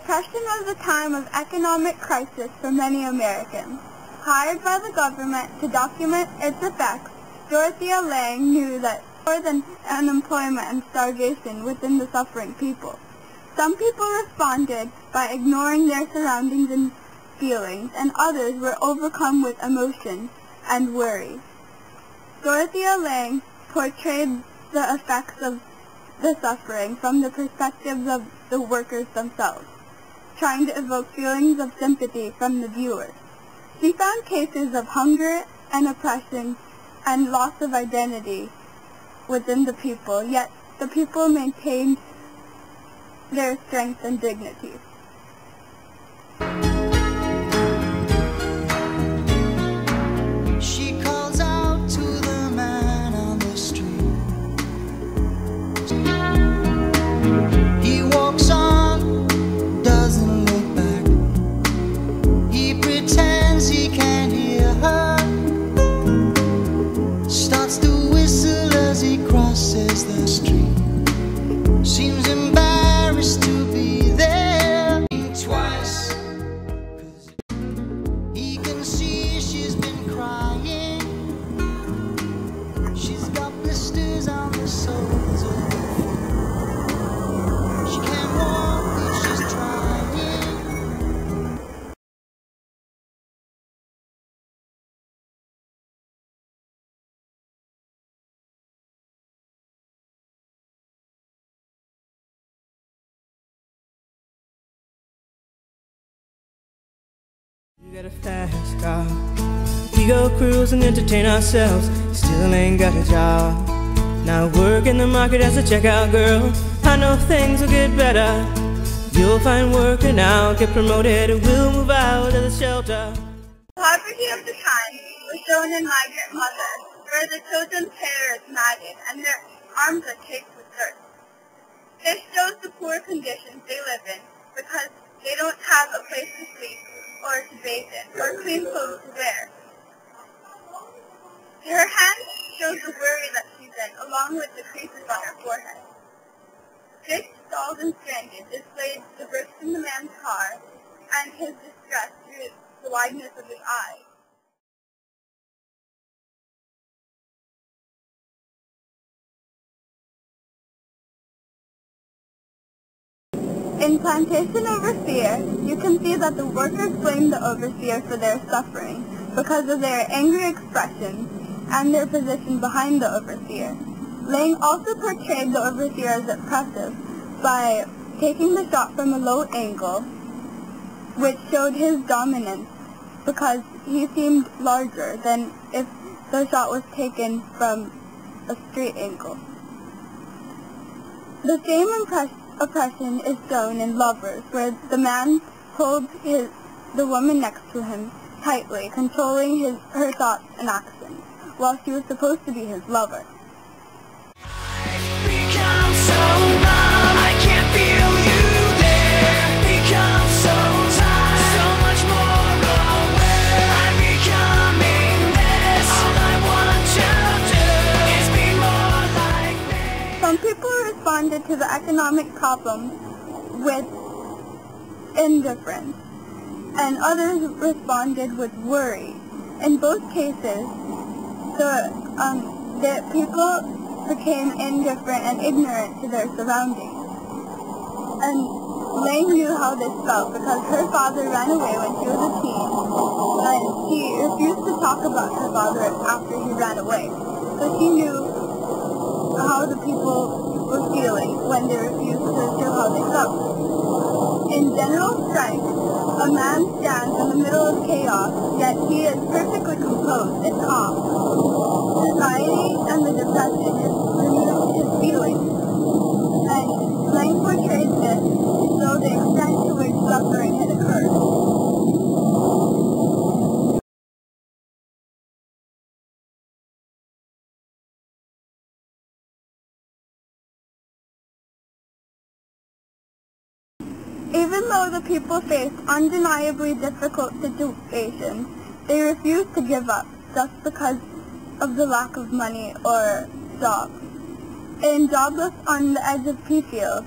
depression was a time of economic crisis for many Americans. Hired by the government to document its effects, Dorothea Lange knew that more than unemployment and starvation within the suffering people. Some people responded by ignoring their surroundings and feelings, and others were overcome with emotion and worry. Dorothea Lange portrayed the effects of the suffering from the perspectives of the workers themselves, trying to evoke feelings of sympathy from the viewers. She found cases of hunger and oppression and loss of identity within the people, yet the people maintained their strength and dignity. She calls out to the man on the street. He walks on, doesn't look back. He pretends he can't hear her. Starts to whistle as he crosses the street. Seems embarrassed to be there twice. He can see she's been crying. She's got blisters on the soles of her feet. She can't walk, but she's trying. You got a fast car. We go cruise and entertain ourselves. Still ain't got a job. Now work in the market as a checkout girl. I know things will get better. You'll find work and I'll get promoted. We'll move out of the shelter. The poverty of the time was shown in migrant mothers, where the children's hair is matted and their arms are caked with dirt. This shows the poor conditions they live in because they don't have a place to sleep or to bathe in, or clean clothes to wear. Her hand shows the worry that she's in, along with the creases on her forehead. This stalled and stranded displayed the bricks in the man's car and his distress through the wideness of his eyes. In Plantation Overseer, you can see that the workers blame the overseer for their suffering because of their angry expressions and their position behind the overseer. Lange also portrayed the overseer as oppressive by taking the shot from a low angle, which showed his dominance because he seemed larger than if the shot was taken from a straight angle. The same oppression is shown in Lovers, where the man holds the woman next to him tightly, controlling her thoughts and actions, while she was supposed to be his lover. Some people responded to the economic problems with indifference, and others responded with worry. In both cases, the people became indifferent and ignorant to their surroundings. And Lange knew how this felt because her father ran away when she was a teen, and she refused to talk about her father after he ran away. So she knew how the people were feeling when they refused to show how they felt. In general strength, a man stands in the middle of chaos, yet he is perfectly composed and calm. Society and the depression has removed his feelings, and Lange portrayed this to show the extent to which suffering had occurred. Even though the people faced undeniably difficult situations, they refused to give up just because of the lack of money or jobs. In Jobless on the Edge of Peafield,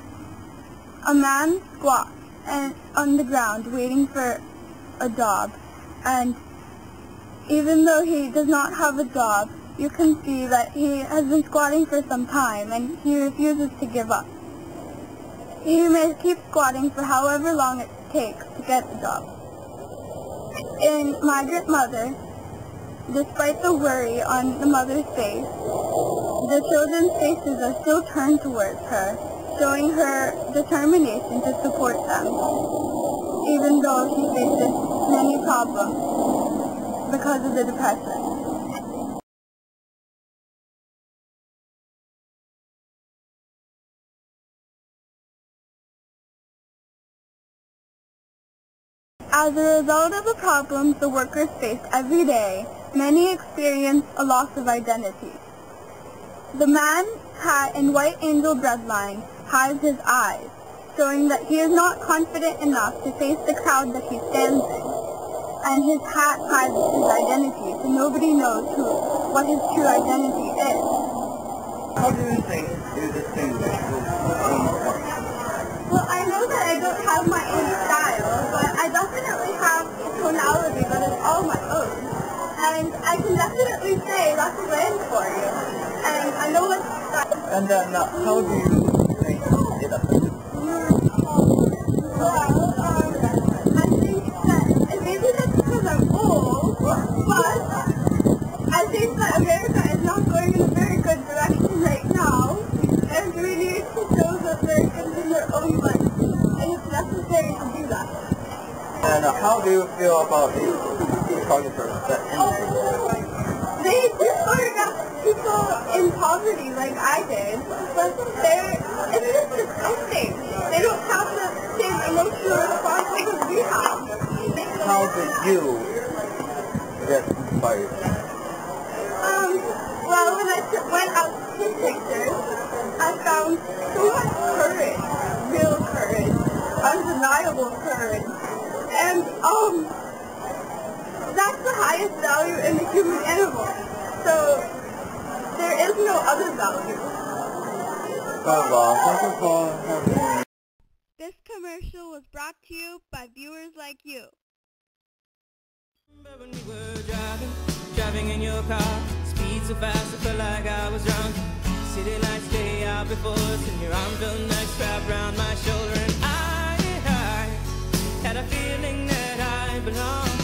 a man squats on the ground waiting for a job. And even though he does not have a job, you can see that he has been squatting for some time and he refuses to give up. He may keep squatting for however long it takes to get the job. In Migrant Mother, despite the worry on the mother's face, the children's faces are still turned towards her, showing her determination to support them, even though she faces many problems because of the depression. As a result of the problems the workers face every day, many experience a loss of identity. The man in white angel breadline hides his eyes, showing that he is not confident enough to face the crowd that he stands in. And his hat hides his identity, so nobody knows what his true identity is. How do you think you distinguish your own art? Well, I know that I don't have my own style, but I definitely have a tonality that is all my own. And I can definitely say that's a land for you. And I know what's style. And then how do you think it affects you? Well, I think that, and maybe that's because I'm old, but I think that America is not going in a very good direction right now, and we need to show the Americans in their own light, and it's necessary to do that. And how do you feel about the photographers that They do photograph people in poverty like I did, but it's just disgusting. They don't have the same emotional responses as we have. How did you get inspired? Well, when I went out to take pictures, I found so much courage, real courage, undeniable courage, and that's the highest value in the human animal. So there is no other value. Thank you for having me. This commercial was brought to you by viewers like you. Remember when we were driving in your car, speed so fast I felt like I was drunk. City lights lay out before us and your arm felt nice wrapped around my shoulder, and I had a feeling that I belonged.